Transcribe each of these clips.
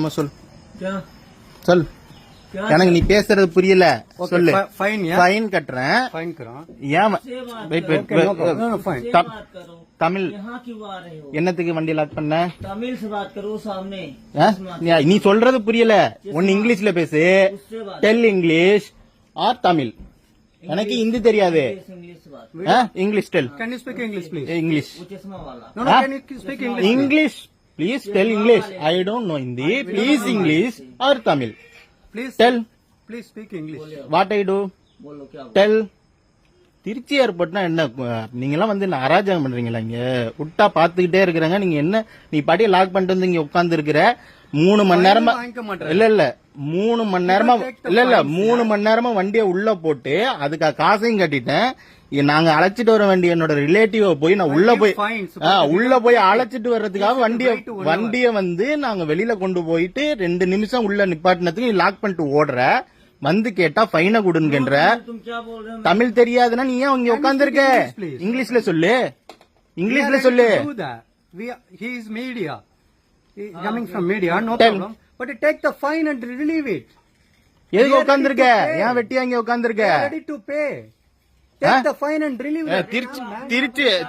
என்னமோ சொல் சொல். எனக்கு நீ பேசுறது புரியல. சொல்லு. ஃபைன் கட்டுறேன். ஏன் தமிழ் என்னத்துக்கு வண்டி லாக் பண்ண? நீ சொல்றது புரியல. ஒன்னு இங்கிலீஷ்ல பேசு. Tell English or Tamil. எனக்கு ஹிந்தி தெரியாது. English tell. English English please tell English. I don't know Hindi. Please English or Tamil. Tell. Please speak English. What I do tell. Trichy ஏர்போர்ட்னா என்ன? நீங்க எல்லாம் வந்து அராஜகம் பண்றீங்களா? இங்க விட்டா பாத்துக்கிட்டே இருக்கிறாங்க. நீங்க என்ன நீ பாட்டியை லாக் பண்ணிட்டு வந்து இங்க உட்கார்ந்து இருக்கிற 3 மணி நேரமா? இல்ல 3 மணி நேரமா இல்ல 3 மணி நேரமா வண்டியை உள்ள போட்டு அதுக்கு காசையும் கட்டிட்டேன். நாங்க அழைச்சிட்டு வர வேண்டிய என்னோட ரிலேட்டிவ போய் நான் உள்ள போய் அழைச்சிட்டு வர்றதுக்காக வண்டிய வந்து நாங்க வெளியில கொண்டு போயிட்டு 2 நிமிஷம் உள்ள நிப்பாட்டினதுக்கு நீ லாக் பண்ணிட்டு ஓடுற. வந்து கேட்டா ஃபைனை கொடுங்கன்ற. தமிழ் தெரியாதுன்னா நீ ஏன் இங்க உட்கார்ந்து இருக்க? இங்கிலீஷ்ல சொல்லு. இங்கிலீஷ்ல சொல்லு. எதுக்கு உட்கார்ந்து இருக்க? ஏன் வெட்டியா இங்க உட்கார்ந்து இருக்க?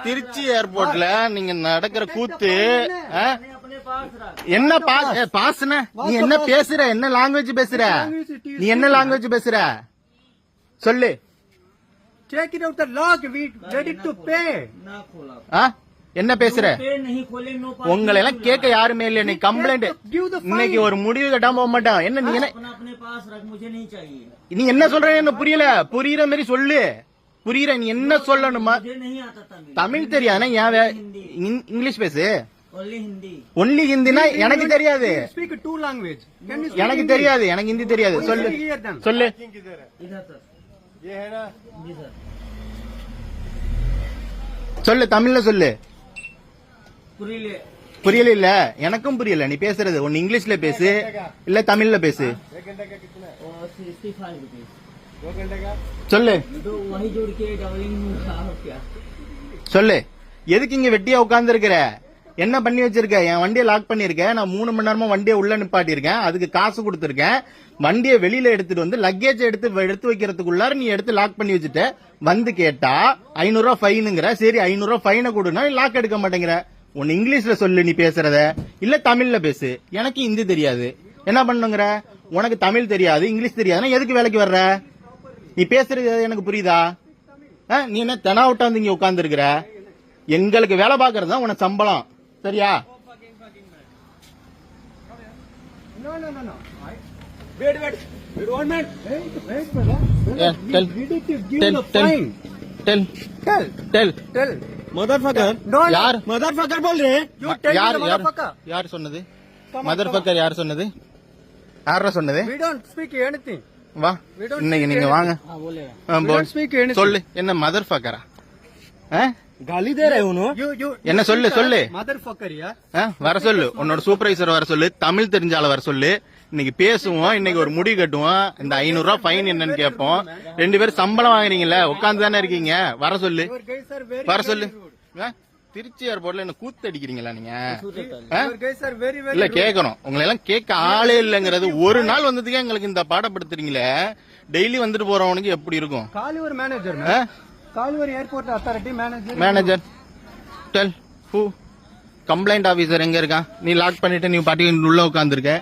திருச்சி ஏர்போர்ட்ல நீங்க நடக்கிற கூத்து என்ன? பாஸ்ன நீ என்ன பேசுற? என்ன லாங்குவேஜ் பேசுற? நீ என்ன லாங்குவேஜ் பேசுற? சொல்லு. Take it out the lock. We ready to pay. என்ன பேசுற? உங்களை எல்லாம் கேட்க யாருமே இல்ல. நீ கம்ப்ளைண்ட் இன்னைக்கு ஒரு முடிவு கட்டாம போக மாட்டான். என்ன நீ நீ என்ன சொல்ற? என்ன புரியல. புரியுற மாதிரி சொல்லு. புரியுற நீ என்ன சொல்லணுமா? தமிழ் தெரியாது. இங்கிலீஷ் பேசு. ஒன்லி ஹிந்தினா எனக்கு தெரியாது. எனக்கு தெரியாது. எனக்கு ஹிந்தி தெரியாது. சொல்லு சொல்லு. சொல்லு தமிழ்ல சொல்லு. புரியல. இல்ல எனக்கும் புரியல நீ பேசுறது. ஒன்னு இங்கிலீஷ்ல பேசு இல்ல தமிழ்ல பேசு. சொல்லு சொல்லு. எதுக்கு இங்க வெட்டியா உட்கார்ந்து இருக்கிற? என்ன பண்ணி வச்சிருக்க? என் வண்டியை லாக் பண்ணிருக்கேன். நான் 3 மணி நேரமா வண்டியை உள்ள நிப்பாட்டி இருக்கேன். அதுக்கு காசு கொடுத்திருக்கேன். வண்டியை வெளியில எடுத்துட்டு வந்து லக்கேஜ் எடுத்து வைக்கிறதுக்குள்ளார நீ எடுத்து லாக் பண்ணி வச்சுட்ட. வந்து கேட்டா 500 ரூபாய் ஃபைனுங்கிற. சரி 500 ரூபாய் ஃபைனை கொடுனா லாக் எடுக்க மாட்டேங்கிற. ஒன்னு இங்கிலீஷ்ல சொல்லு நீ பேசுறத, இல்ல தமிழ்ல பேசு. எனக்கு ஹிந்தி தெரியாது. என்ன பண்ணுங்கிற? உனக்கு தமிழ் தெரியாது, இங்கிலீஷ் தெரியாதுன்னா எதுக்கு வேலைக்கு வர்ற? நீ பேசுறது எனக்கு புரியுதா? நீ என்ன தெனாவட்டா வந்து இங்க உட்கார்ந்து இருக்கிற? எங்களுக்கு வேலை பாக்குறது தான் உனக்கு சம்பளம். சரியா? யார் சொன்னது? மதர் ஃபக்கர் யார் சொன்னது? யாரா சொன்னது? வா இன்னைக்கு நீங்க வாங்க. சொல்லு. என்ன மதர் ஃபக்கரா? गाली दे रहे हो? என்ன சொல்லு சொல்லு. மதர் ஃபக்கரியா? வர சொல்லு. உன்னோட சூப்பர்வைசர் வர சொல்லு. தமிழ் தெரிஞ்சால வர சொல்லு. இன்னைக்கு பேசுவோம். இன்னைக்கு ஒரு முடி கட்டுவோம். இந்த 500 ரூபாய் ஃபைன் என்னன்னு கேட்போம். 2 பேரும் சம்பளம் வாங்குறீங்கல்ல, உட்கார்ந்து தானே இருக்கீங்க. வர சொல்லு. வர சொல்லு. திருச்சி ஏர்போர்ட்ல என்ன கூத்து அடிக்கிறீங்களா நீங்க? இல்ல கேட்கணும். உங்களை எல்லாம் கேட்க ஆளே இல்லங்கிறது. ஒரு நாள் வந்ததுக்கே எங்களுக்கு இந்த பாடப்படுத்துறீங்களே. டெய்லி வந்துட்டு போறவனுக்கு எப்படி இருக்கும்? Call your manager call your airport authority manager. Tell who. Complaint officer எங்க இருக்கான்? நீ லாக் பண்ணிட்டு நீ பாட்டி உள்ள உட்கார்ந்து இருக்க.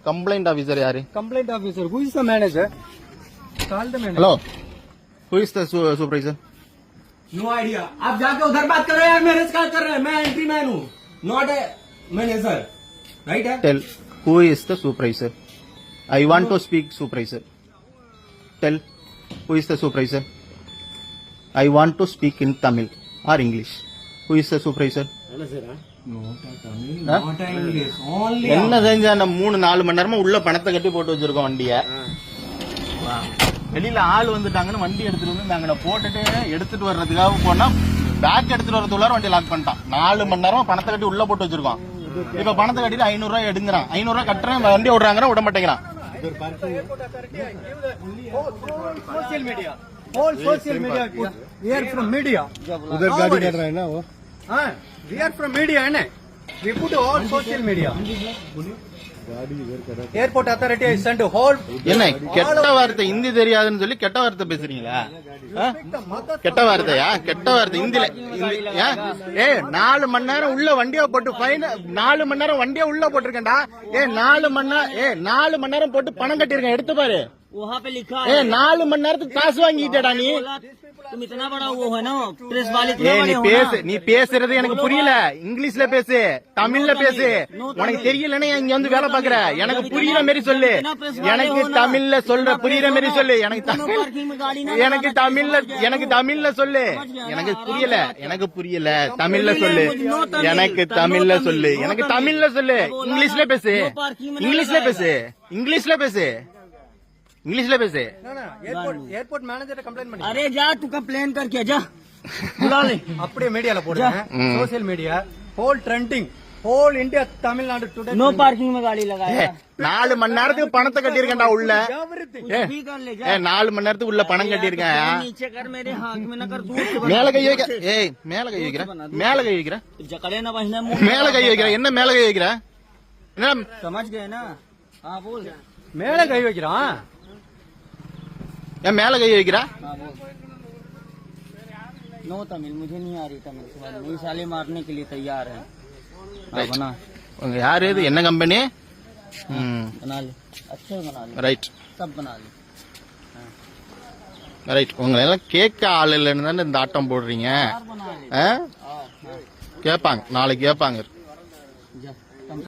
கம்ப்ளைண்ட் ஆபீசர் யாரு? Complaint officer. Who is the manager? Call the manager. Hello, who is the supervisor? No idea. आप जाके उधर बात करो यार. मैं रिस्क कर रहा है. मैं एंट्री मैन हूँ, नॉट ए मैनेजर. राइट है? Tell who is the supervisor? I want to speak supervisor. Tell who is the supervisor? I want to speak in Tamil or English. Who is the supervisor? என்ன செஞ்சா? 3-4 மணி நேரமா உள்ள பணத்தை கட்டி போட்டு வச்சிருக்கோம் வண்டிய. வெளியில ஆள் வந்துட்டாங்கன்னு வண்டி எடுத்துட்டு வந்து நாங்க போட்டுட்டு எடுத்துட்டு வர்றதுக்காக போனா பேக் எடுத்துட்டு வரதுக்குள்ளார வண்டி லாக் பண்ணிட்டான். 4 மணி நேரமா பணத்தை கட்டி உள்ள போட்டு வச்சிருக்கோம். இப்ப பணத்தை கட்டிட்டு 500 ரூபாய் எடுங்கிறான். 500 ரூபாய் கட்டுறேன் வண்டி விடுறாங்க, விட மாட்டேங்கிறான். Social media. All social media. We are from media. उधर गाड़ी कर रहा है ना वो. We are from media है ना. We put all social media. Airport authority has sent a whole. என்ன கெட்ட வார்த்தை ஹிந்தி தெரியாதுன்னு சொல்லி கெட்ட வார்த்தை பேசுறீங்களா? கெட்ட வார்த்தையா? கெட்ட வார்த்தை ஹிந்தில. ஏ 4 மணி நேரம் உள்ள வண்டியா போட்டு ஃபைன் 4 மணி நேரம் வண்டியா உள்ள போட்டிருக்கேன்டா. ஏ 4 மணி நேரம் போட்டு பணம் கட்டிருக்கேன் எடுத்து பாரு. वहाँ पे लिखा ஏ है 4 மணி நேரத்துக்கு காசு வாங்கிட்டேடா நீ. तुम इतना बड़ा वो है ना प्रेस वाले ஏ நீ பேசுறது எனக்கு புரியல. இங்கிலீஷ்ல பேசு, தமிழ்ல பேசு. உனக்கு தெரியலன்னா இங்க வந்து வேலை பாக்குற. எனக்கு புரியுற மாதிரி சொல்லு. எனக்கு தமிழ்ல சொல்ற புரியுற மாதிரி சொல்லு. எனக்கு தமிழ்ல சொல்லு. எனக்கு புரியல தமிழ்ல சொல்லு. எனக்கு தமிழ்ல சொல்லு. இங்கிலீஷ்ல பேசு. No, airport manager complaint பண்ணி. अरे जा तू कंप्लेन करके जा बुला ले அப்படியே மீடியால போடுங்க. Social media whole trending whole India Tamil Nadu today. No parking में गाड़ी लगाया 4 மணி நேரத்துக்கு பணத்தை கட்டியிருக்கேன்டா உள்ள. भी कर ले जा 4 மணி நேரத்துக்கு உள்ள பணம் கட்டியிருக்கேன். नीचे कर मेरे हाथ में न कर दूर से மேல கை வைக்க. ஏய் மேல கை வைக்கிற. जकड़े ना बहिना மேல கை வைக்கிற. என்ன மேல கை வைக்கிற? என்ன समझ गए ना हाँ बोल மேல கை வைக்கிறான். ஏன் மேல கை வைக்கிற? हाँ बोल नो तमिल मुझे नहीं आ रही तमिल नहीं साले मारने के लिए तैयार है हाँ, बना உங்க யாரு இது? என்ன கம்பெனி? बना ले अच्छे बना ले ரைட் सब बना ले ரைட். உங்களை எல்லாம் கேட்க ஆள் இல்லைன்னு தானே இந்த ஆட்டம் போடுறீங்க. बना ले கேட்பாங்க நாளைக்கு கேட்பாங்க.